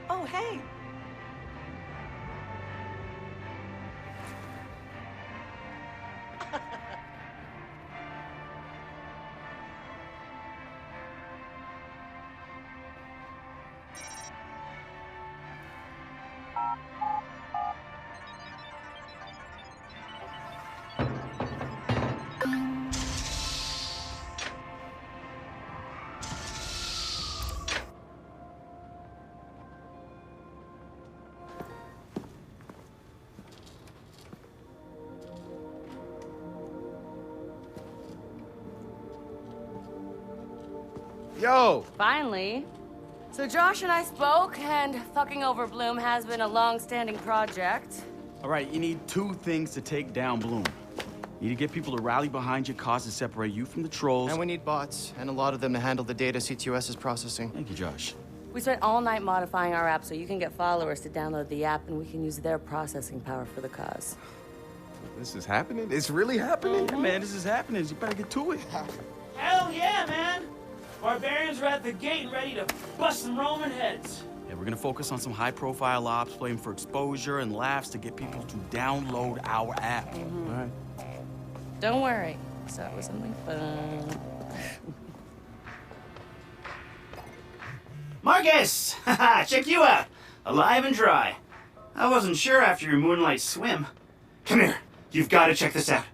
Oh, hey. Yo! Finally. So Josh and I spoke, and fucking over Bloom has been a long-standing project. All right, you need two things to take down Bloom. You need to get people to rally behind your cause to separate you from the trolls. And we need bots, and a lot of them to handle the data CTOS is processing. Thank you, Josh. We spent all night modifying our app so you can get followers to download the app, and we can use their processing power for the cause. This is happening? It's really happening? Yeah, man, this is happening. You better get to it. Hell yeah, man! Barbarians are at the gate and ready to bust some Roman heads. Yeah, we're gonna focus on some high-profile ops, playing for exposure and laughs to get people to download our app. All right. Don't worry. So it was something fun. Marcus! Haha, check you out! Alive and dry. I wasn't sure after your moonlight swim. Come here. You've got to check this out.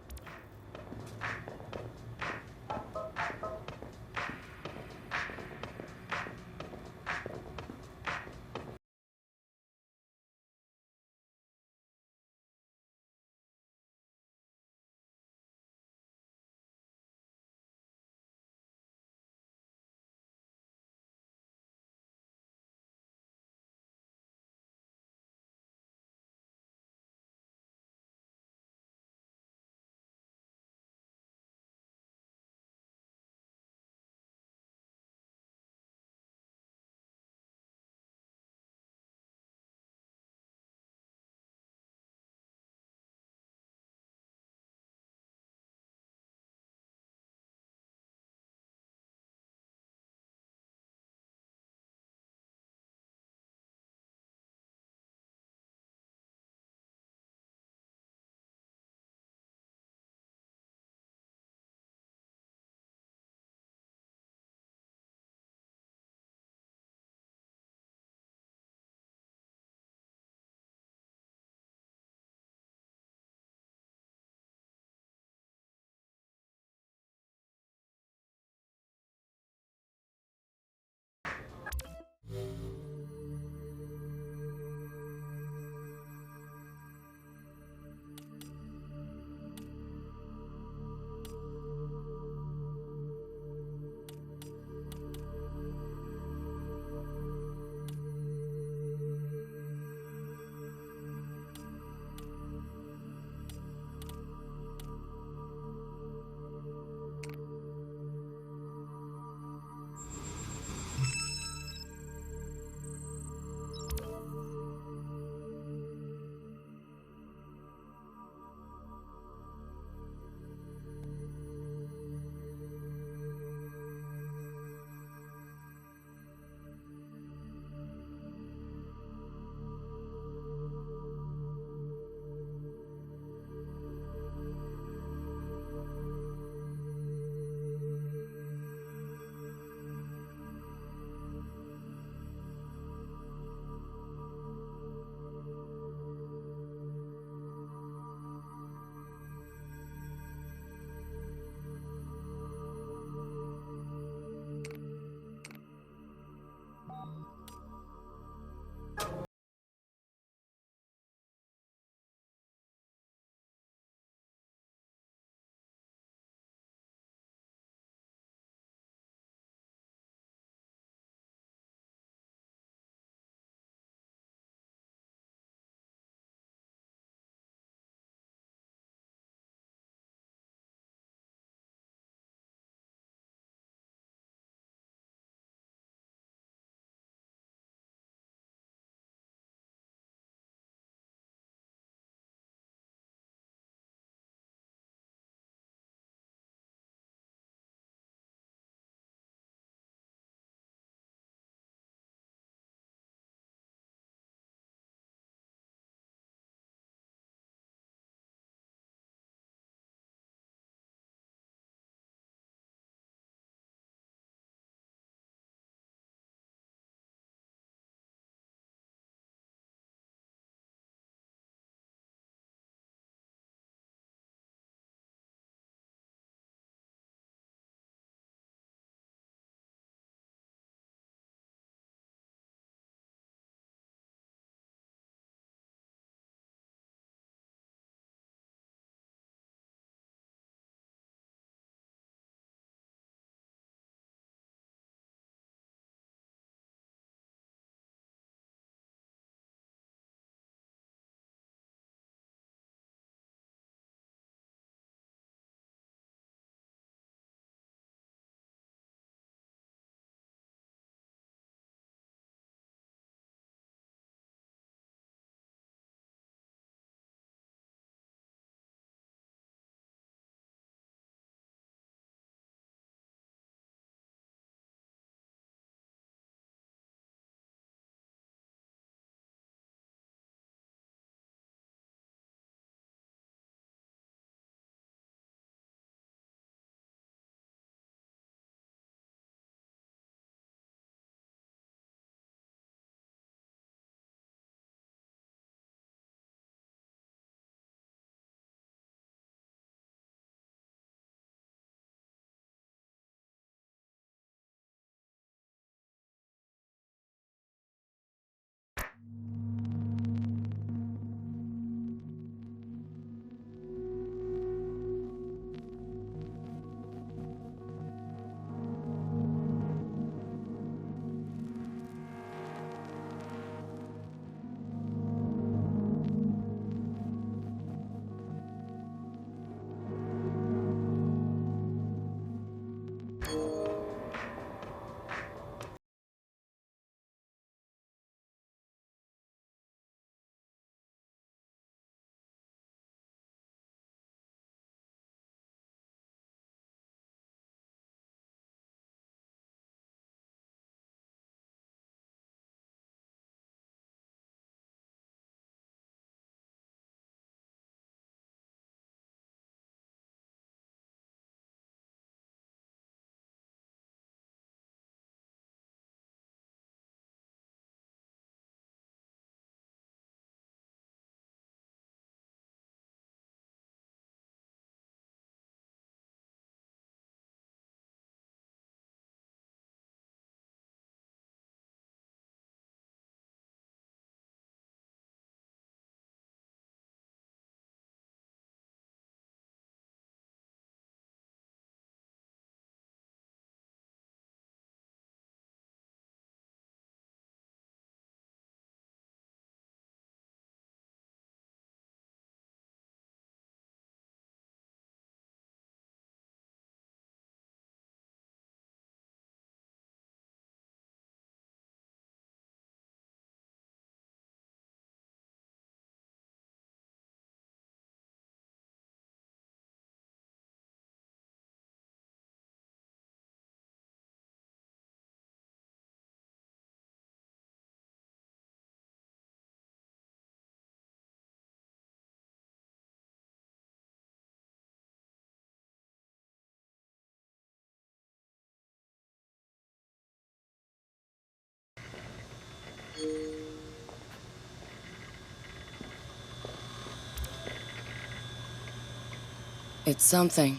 It's something,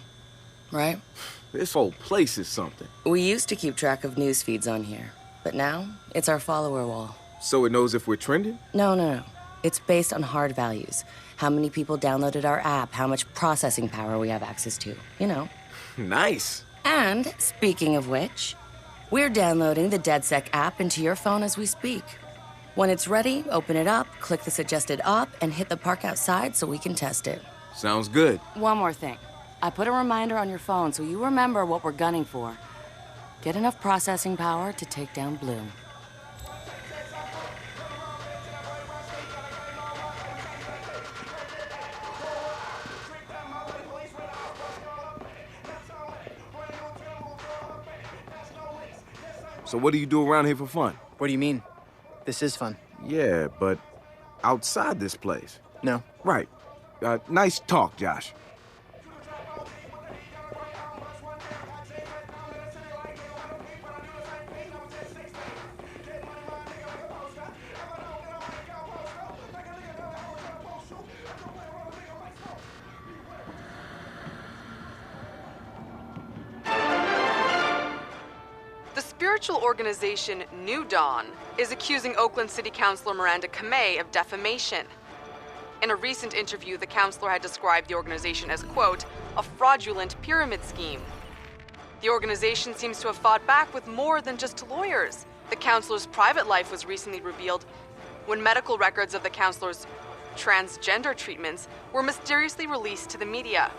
right? This whole place is something. We used to keep track of news feeds on here, but now it's our follower wall. So it knows if we're trending? No. It's based on hard values. How many people downloaded our app, how much processing power we have access to, you know. Nice. And, speaking of which, we're downloading the DedSec app into your phone as we speak. When it's ready, open it up, click the suggested op, and hit the park outside so we can test it. Sounds good. One more thing. I put a reminder on your phone so you remember what we're gunning for. Get enough processing power to take down Bloom. So what do you do around here for fun? What do you mean? This is fun. Yeah, but outside this place. No. Right. Nice talk, Josh. The spiritual organization New Dawn is accusing Oakland City Councilor Miranda Kamei of defamation. In a recent interview, the councilor had described the organization as, quote, a fraudulent pyramid scheme. The organization seems to have fought back with more than just lawyers. The councilor's private life was recently revealed when medical records of the councilor's transgender treatments were mysteriously released to the media.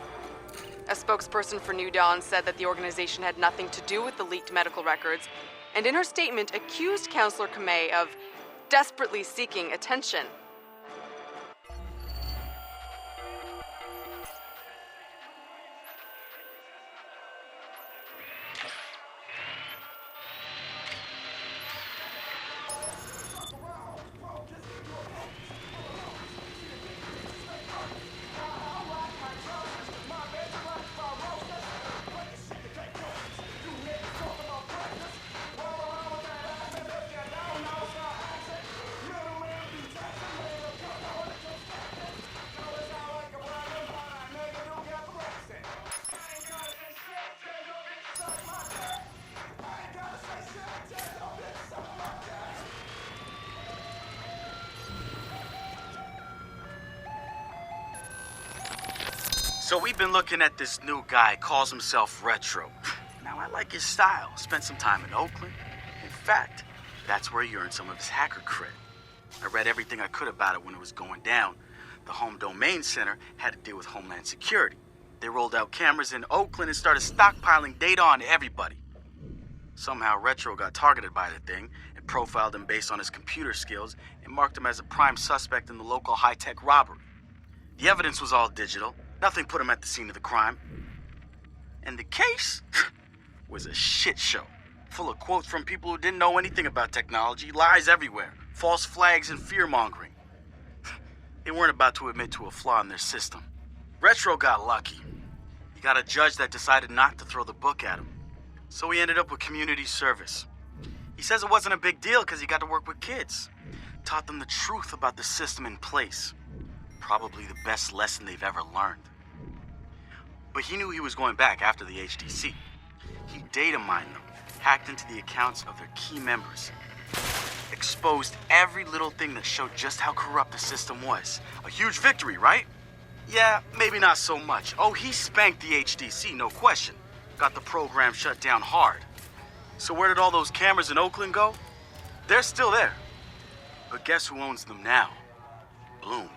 A spokesperson for New Dawn said that the organization had nothing to do with the leaked medical records, and in her statement accused Councilor Kamei of desperately seeking attention. So we've been looking at this new guy, calls himself Retro. Now, I like his style. Spent some time in Oakland. In fact, that's where he earned some of his hacker cred. I read everything I could about it when it was going down. The Home Domain Center had to deal with Homeland Security. They rolled out cameras in Oakland and started stockpiling data on everybody. Somehow, Retro got targeted by the thing and profiled him based on his computer skills and marked him as a prime suspect in the local high-tech robbery. The evidence was all digital. Nothing put him at the scene of the crime. And the case was a shit show, full of quotes from people who didn't know anything about technology, lies everywhere, false flags and fear-mongering. They weren't about to admit to a flaw in their system. Retro got lucky. He got a judge that decided not to throw the book at him. So he ended up with community service. He says it wasn't a big deal because he got to work with kids. Taught them the truth about the system in place. Probably the best lesson they've ever learned. But he knew he was going back after the HDC. He data mined them, hacked into the accounts of their key members, exposed every little thing that showed just how corrupt the system was. A huge victory, right? Yeah, maybe not so much. Oh, he spanked the HDC, no question. Got the program shut down hard. So where did all those cameras in Oakland go? They're still there. But guess who owns them now? Bloom.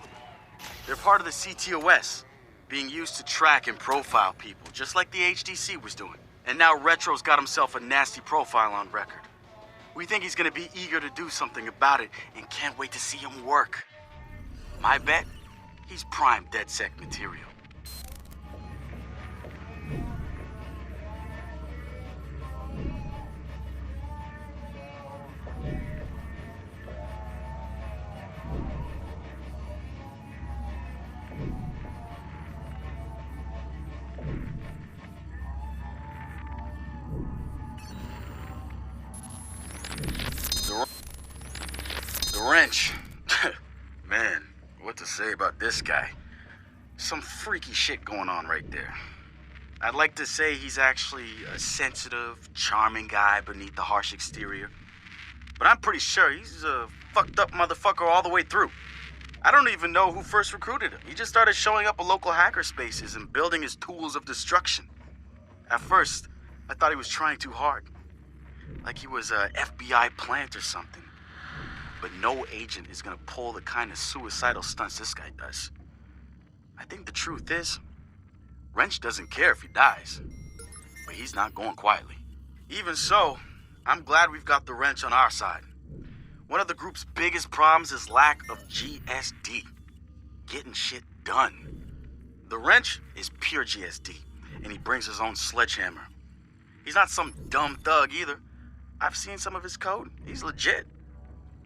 They're part of the CTOS, being used to track and profile people, just like the HDC was doing. And now Retro's got himself a nasty profile on record. We think he's gonna be eager to do something about it and can't wait to see him work. My bet, he's prime DedSec material. The wrench. Man, what to say about this guy? some freaky shit going on right there. I'd like to say he's actually a sensitive, charming guy beneath the harsh exterior. But I'm pretty sure he's a fucked up motherfucker all the way through. I don't even know who first recruited him. He just started showing up at local hacker spaces and building his tools of destruction. At first, I thought he was trying too hard. Like he was a FBI plant or something. But no agent is gonna pull the kind of suicidal stunts this guy does. I think the truth is, Wrench doesn't care if he dies. But he's not going quietly. Even so, I'm glad we've got the Wrench on our side. One of the group's biggest problems is lack of GSD. Getting shit done. The Wrench is pure GSD, and he brings his own sledgehammer. He's not some dumb thug either. I've seen some of his code. He's legit.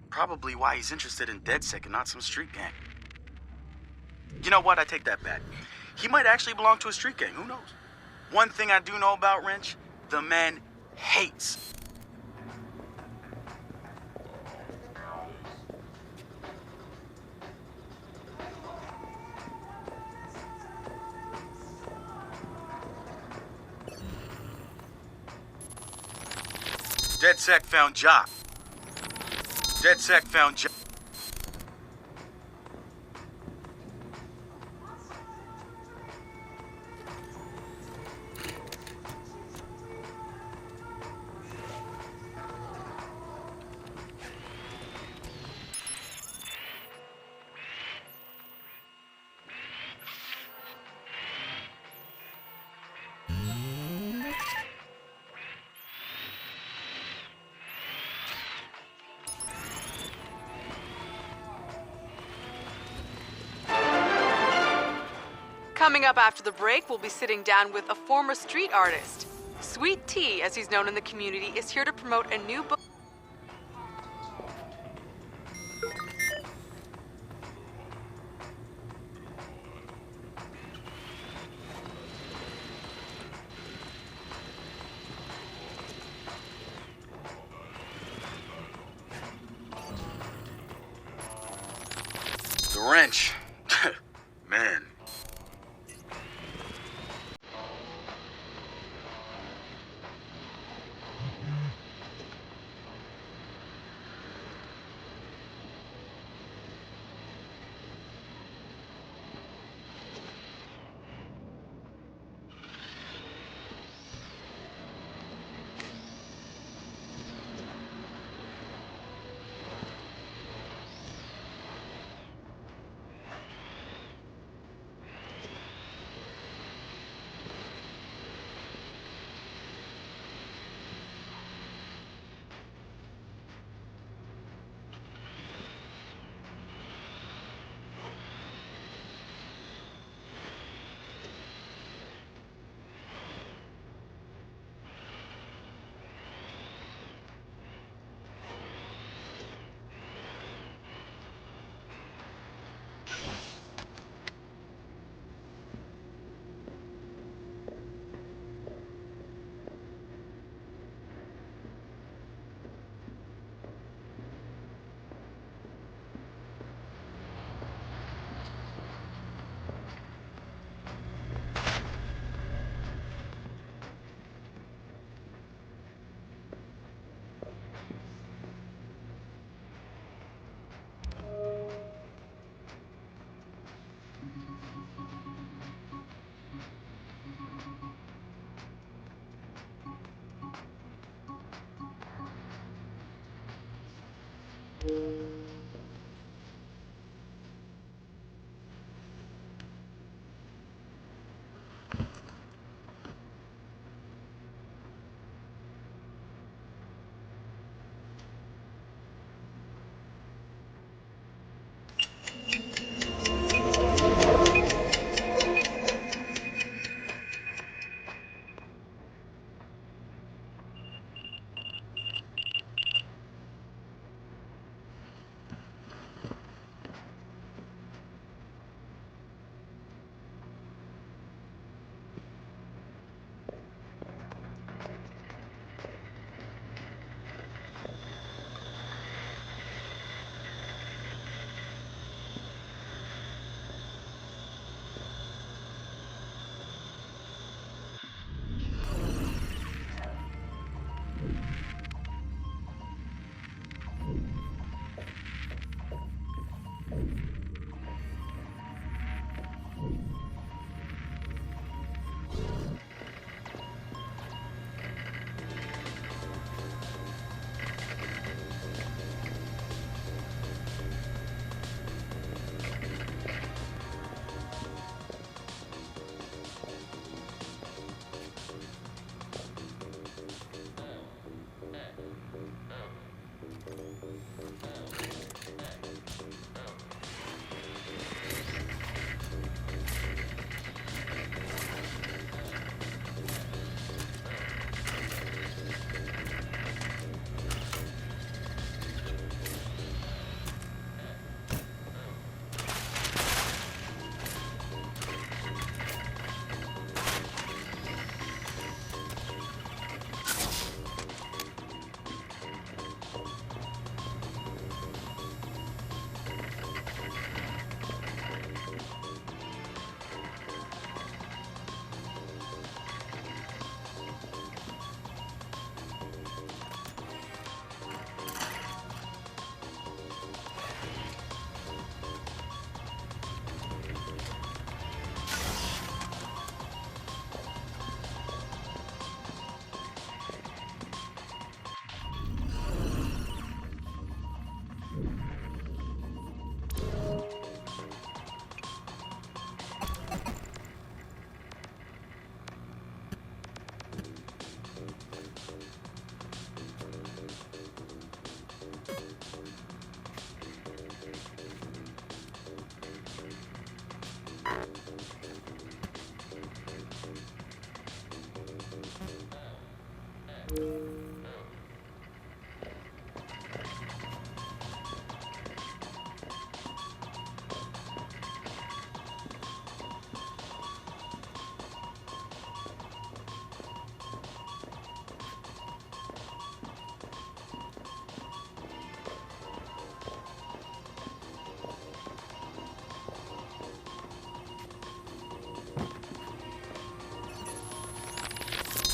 Probably why he's interested in DedSec and not some street gang. You know what? I take that back. He might actually belong to a street gang. Who knows? One thing I do know about Wrench, the man hates. DedSec found Jock. DedSec found Jock. Coming up after the break, we'll be sitting down with a former street artist. Sweet Tea, as he's known in the community, is here to promote a new book. The Wrench. Man.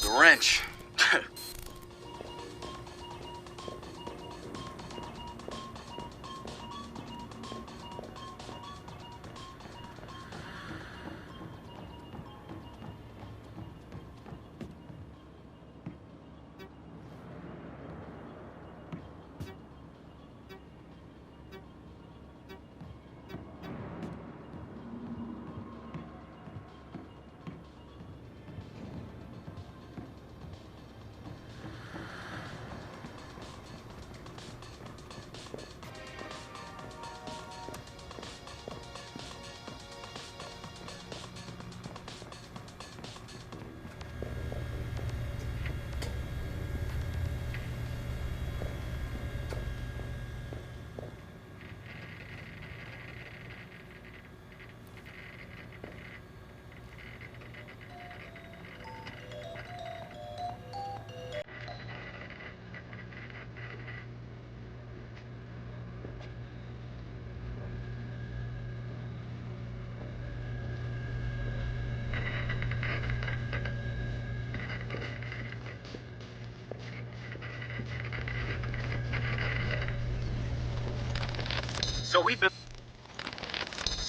The wrench.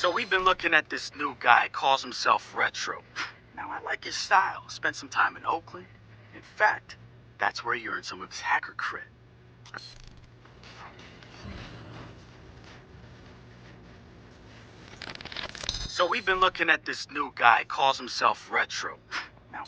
So we've been looking at this new guy, calls himself Retro. Now I like his style. Spent some time in Oakland. In fact, that's where he earned some of his hacker cred. So we've been looking at this new guy, calls himself Retro. Now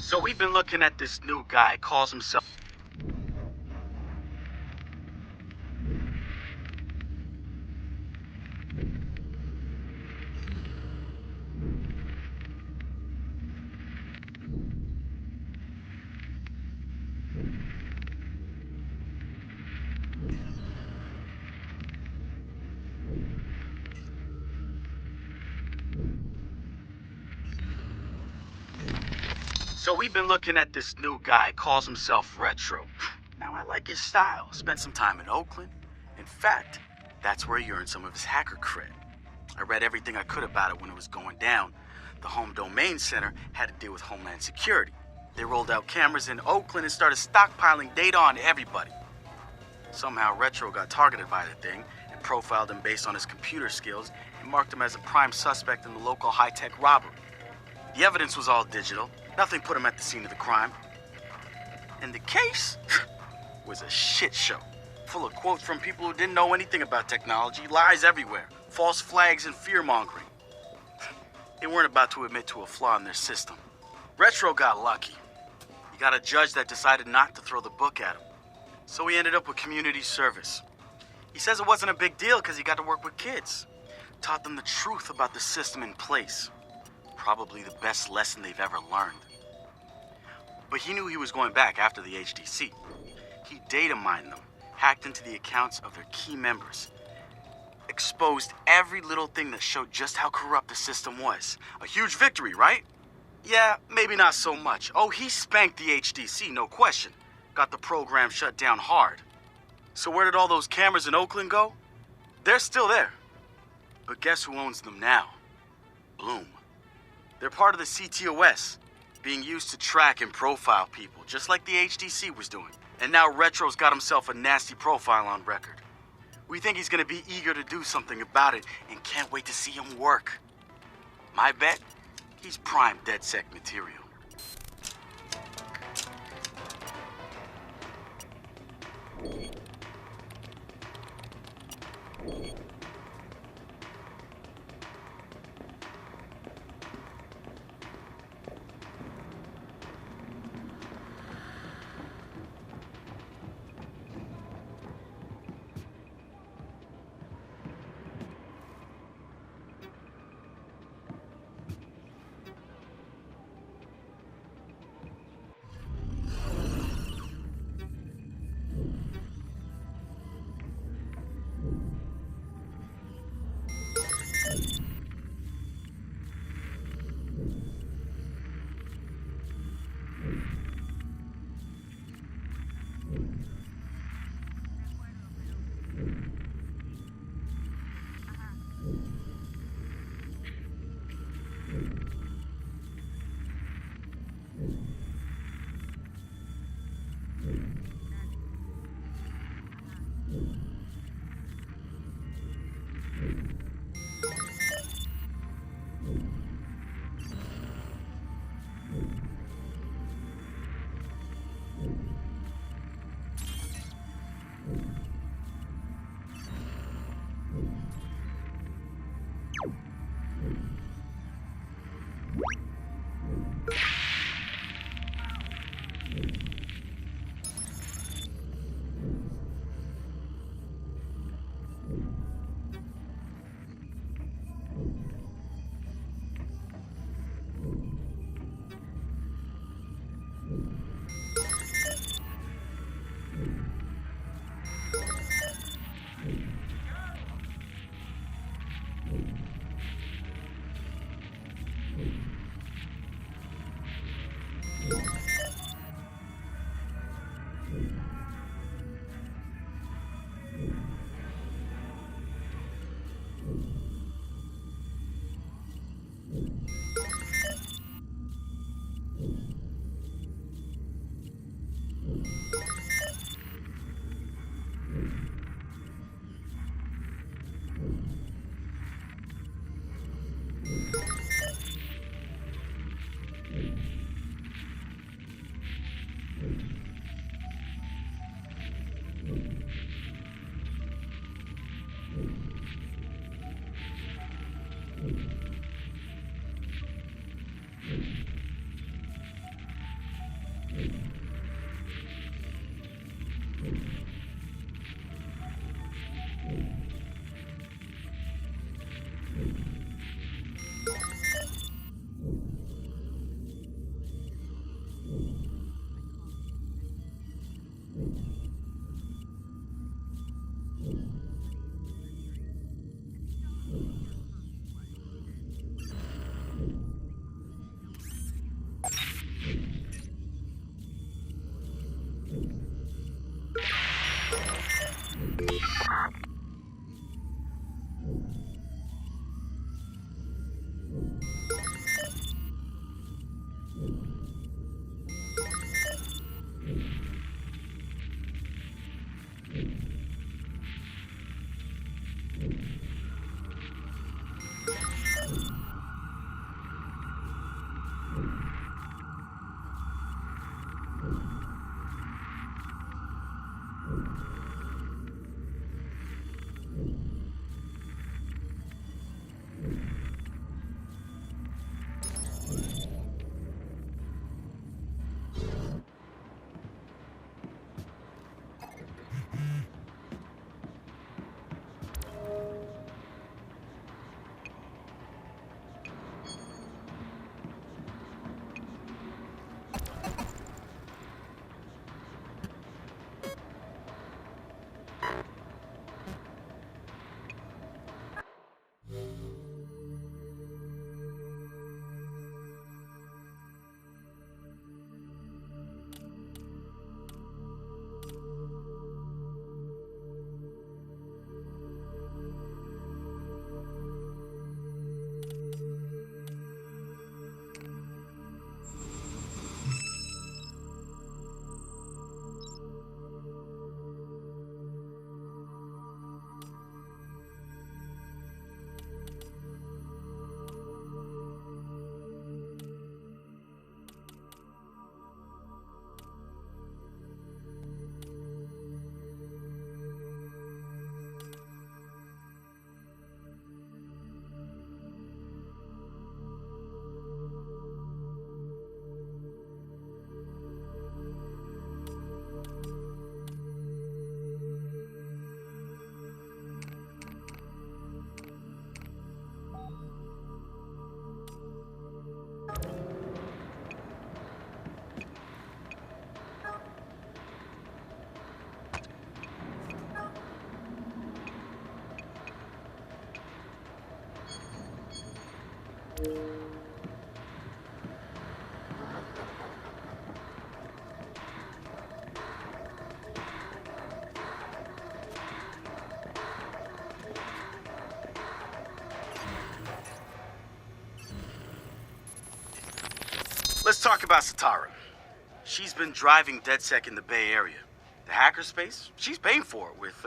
So we've been looking at this new guy, calls himself. So we've been looking at this new guy, calls himself Retro. Now I like his style. Spent some time in Oakland. In fact, that's where he earned some of his hacker cred. I read everything I could about it when it was going down. the Home Domain Center had to deal with Homeland Security. They rolled out cameras in Oakland and started stockpiling data on everybody. Somehow Retro got targeted by the thing and profiled him based on his computer skills and marked him as a prime suspect in the local high-tech robbery. The evidence was all digital. Nothing put him at the scene of the crime. And the case was a shit show, full of quotes from people who didn't know anything about technology, lies everywhere, false flags and fear-mongering. They weren't about to admit to a flaw in their system. Retro got lucky. He got a judge that decided not to throw the book at him. So he ended up with community service. He says it wasn't a big deal because he got to work with kids. Taught them the truth about the system in place. Probably the best lesson they've ever learned. But he knew he was going back after the HDC. He data mined them, hacked into the accounts of their key members, exposed every little thing that showed just how corrupt the system was. A huge victory, right? Yeah, maybe not so much. Oh, he spanked the HDC, no question. Got the program shut down hard. So where did all those cameras in Oakland go? They're still there. But guess who owns them now? Bloom. They're part of the CTOS, being used to track and profile people, just like the HDC was doing. And now Retro's got himself a nasty profile on record. We think he's gonna be eager to do something about it and can't wait to see him work. My bet? He's prime DedSec material. Let's talk about Satara. She's been driving DedSec in the Bay Area. The hackerspace, she's paying for it with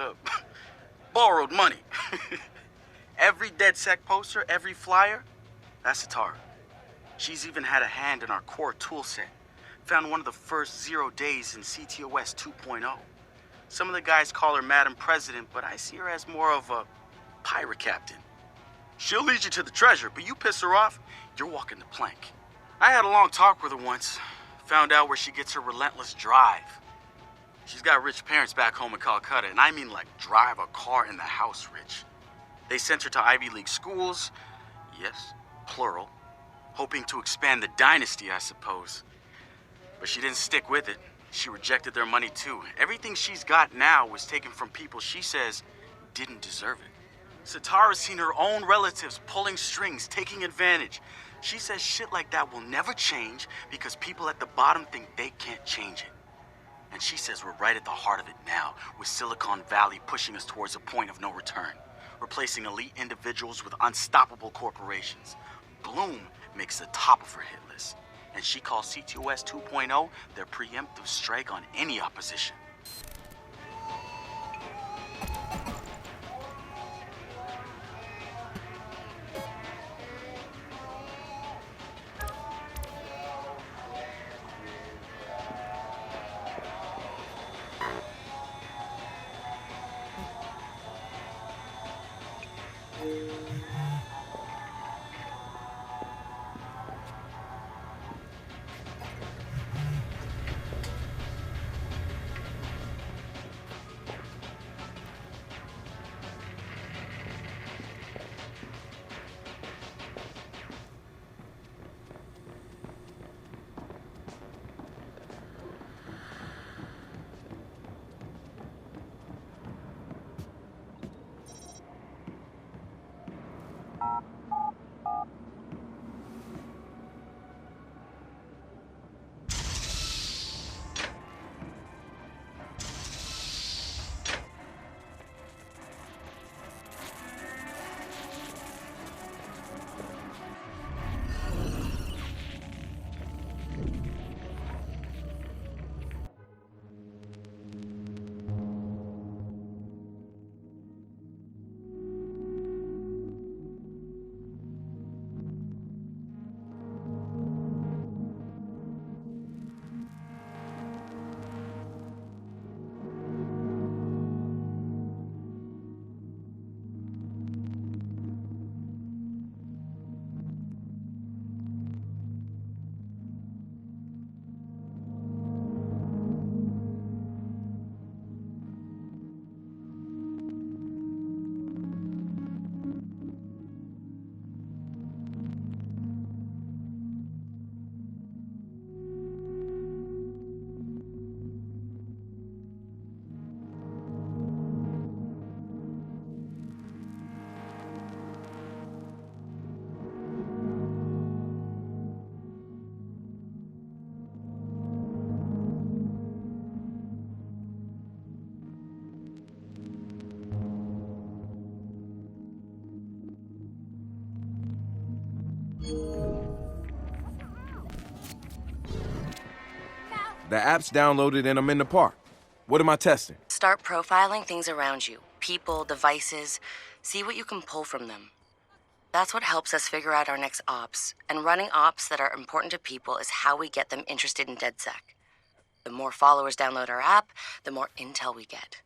borrowed money. Every DedSec poster, every flyer, that's Satara. She's even had a hand in our core toolset. Found one of the first 0 days in CTOS 2.0. Some of the guys call her Madam President, but I see her as more of a pirate captain. She'll lead you to the treasure, but you piss her off, you're walking the plank. I had a long talk with her once. Found out where she gets her relentless drive. She's got rich parents back home in Calcutta, and I mean like drive a car in the house rich. They sent her to Ivy League schools, yes, plural, hoping to expand the dynasty, I suppose. But she didn't stick with it. She rejected their money too. Everything she's got now was taken from people she says didn't deserve it. Satara's seen her own relatives pulling strings, taking advantage. She says shit like that will never change because people at the bottom think they can't change it. And she says we're right at the heart of it now, with Silicon Valley pushing us towards a point of no return, replacing elite individuals with unstoppable corporations. Bloom makes the top of her hit list, and she calls CTOS 2.0 their preemptive strike on any opposition. The app's downloaded and I'm in the park. What am I testing? Start profiling things around you. People, devices. See what you can pull from them. That's what helps us figure out our next ops. And running ops that are important to people is how we get them interested in DedSec. The more followers download our app, the more intel we get.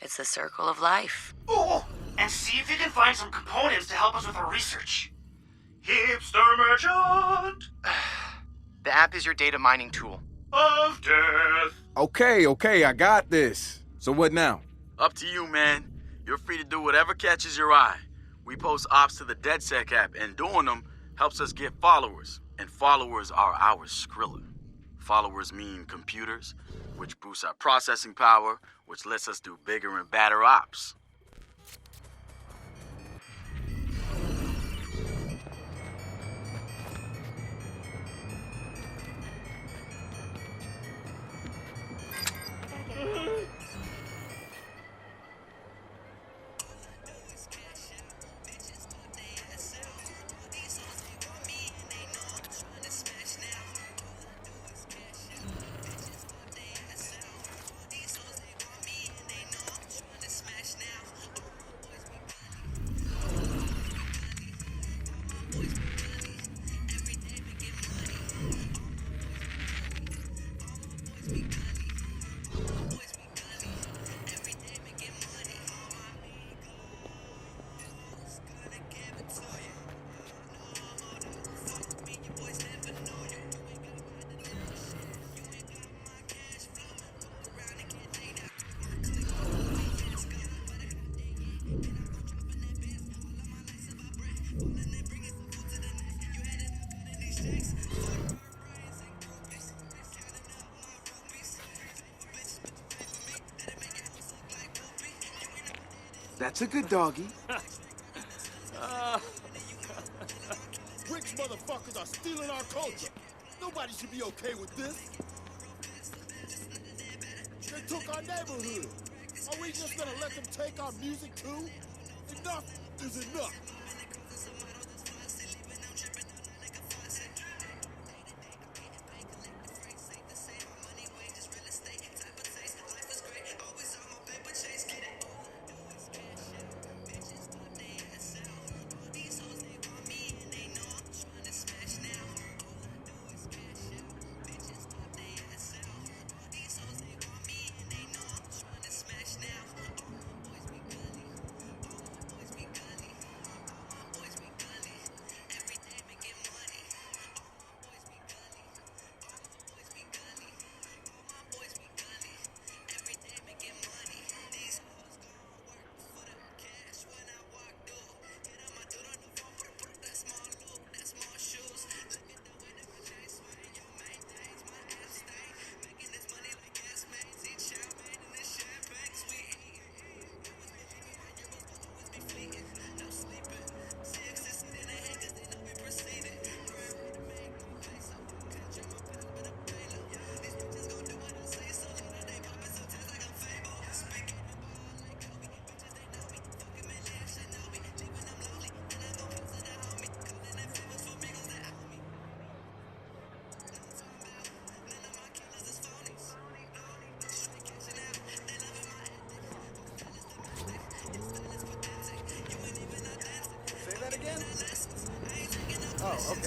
It's the circle of life. Oh, and see if you can find some components to help us with our research. Hipster merchant The app is your data mining tool. of death. Okay, I got this. So what now? Up to you, man. You're free to do whatever catches your eye. We post ops to the DedSec app, and doing them helps us get followers. And followers are our Skrilla. Followers mean computers, which boosts our processing power, which lets us do bigger and badder ops. That's a good doggy. Rich motherfuckers are stealing our culture. Nobody should be okay with this. They took our neighborhood. Are we just gonna let them take our music too? Enough is enough.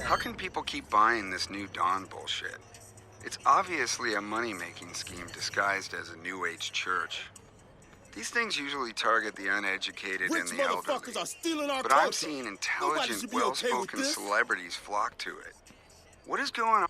How can people keep buying this new Dawn bullshit? It's obviously a money-making scheme disguised as a New Age church. These things usually target the uneducated Rich and the elderly. motherfuckers are stealing our But culture. I'm seeing Nobody intelligent, should be okay with well-spoken this. celebrities flock to it. What is going on?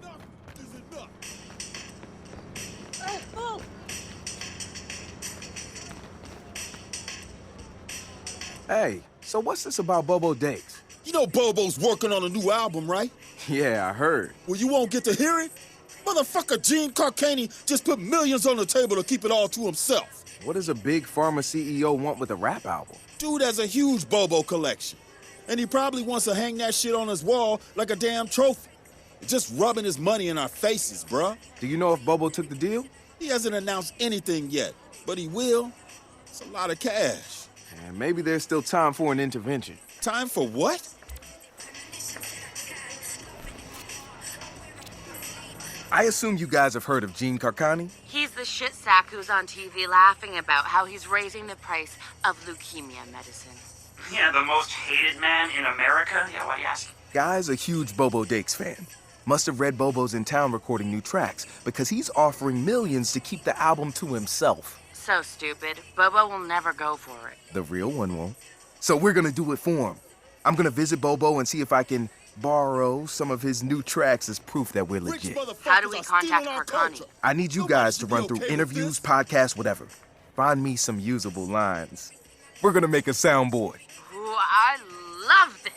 Enough is enough. Hey, so what's this about Bobo Dakes? You know Bobo's working on a new album, right? Yeah, I heard. Well, you won't get to hear it? Motherfucker Gene Carcani just put millions on the table to keep it all to himself. What does a big pharma CEO want with a rap album? Dude has a huge Bobo collection. And he probably wants to hang that shit on his wall like a damn trophy. Just rubbing his money in our faces, bruh. Do you know if Bobo took the deal? He hasn't announced anything yet, but he will. It's a lot of cash. And maybe there's still time for an intervention. Time for what? I assume you guys have heard of Gene Carcani? He's the shit sack who's on TV laughing about how he's raising the price of leukemia medicine. Yeah, the most hated man in America? Yeah, why do you ask? Guy's a huge Bobo Dakes fan. Must have read Bobo's in town recording new tracks because he's offering millions to keep the album to himself. So stupid. Bobo will never go for it. The real one won't. So we're gonna do it for him. I'm gonna visit Bobo and see if I can borrow some of his new tracks as proof that we're legit. How do we are contact stealing our Carcani? culture. I need you Nobody guys to should be run through okay with interviews, this. podcasts, whatever. Find me some usable lines. We're gonna make a soundboard. Ooh, I love this.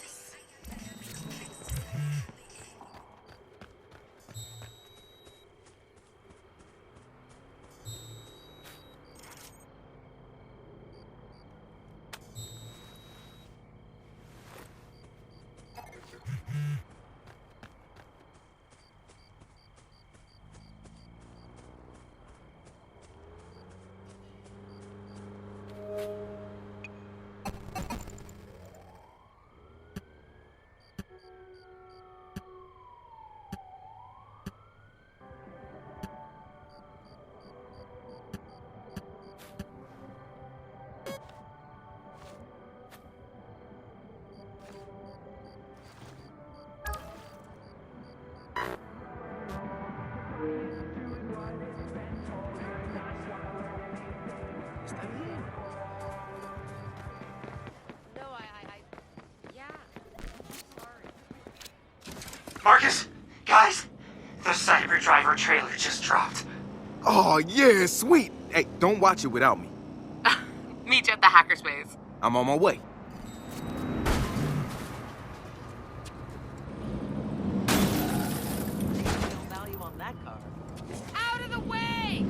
Marcus, guys, the Cyberdriver trailer just dropped. Oh, yeah, sweet. Hey, don't watch it without me. Meet you at the hackerspace. I'm on my way. Out of the way!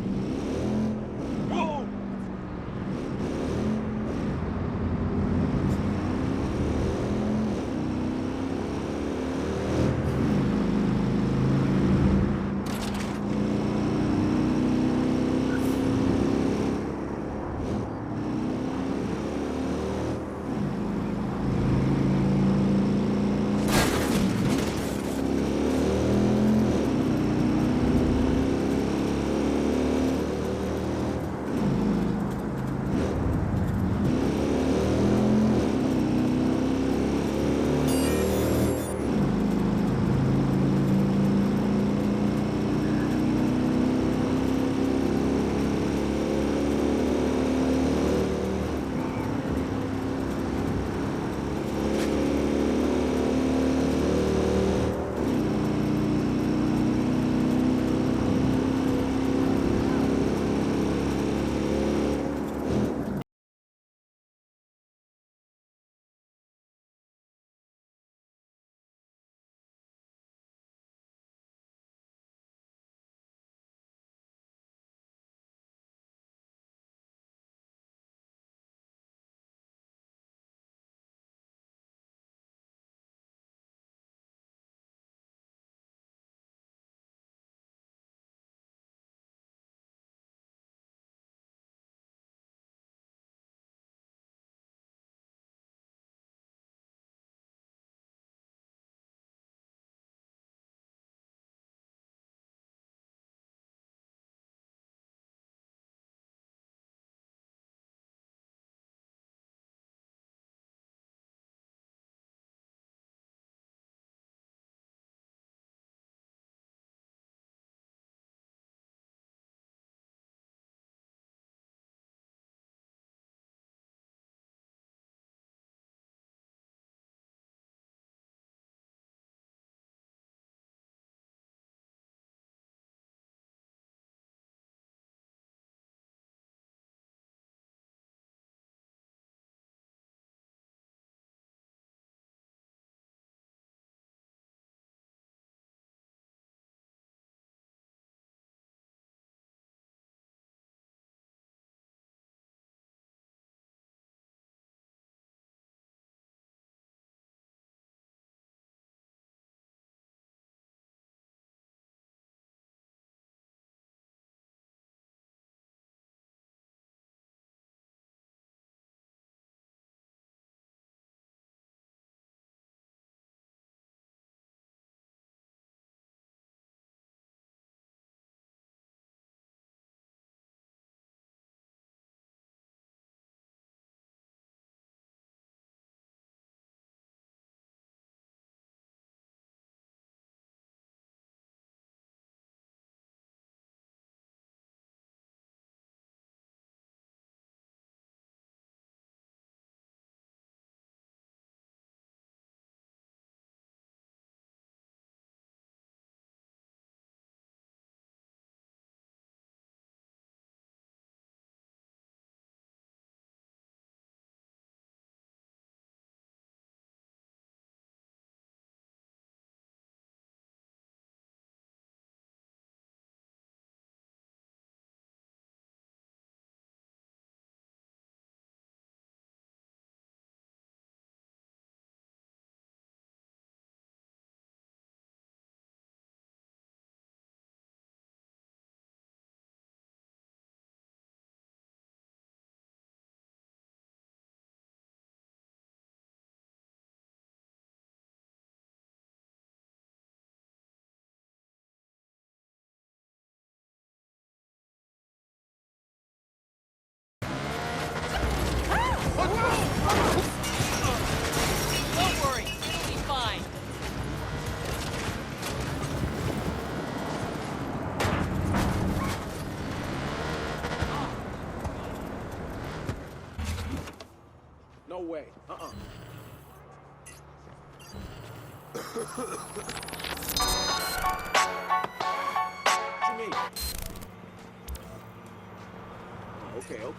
No way. Uh-uh.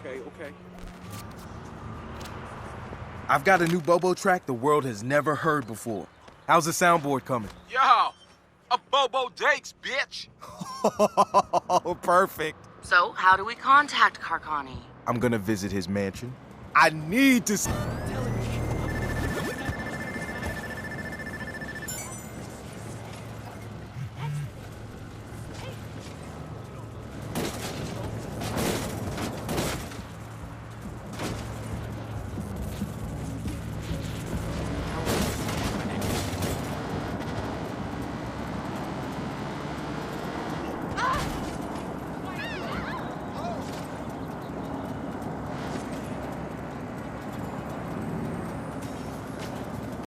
Okay. I've got a new Bobo track the world has never heard before. How's the soundboard coming? Yo, a Bobo Dakes, bitch. Oh, perfect. So, how do we contact Carcani? I'm gonna visit his mansion. I need to...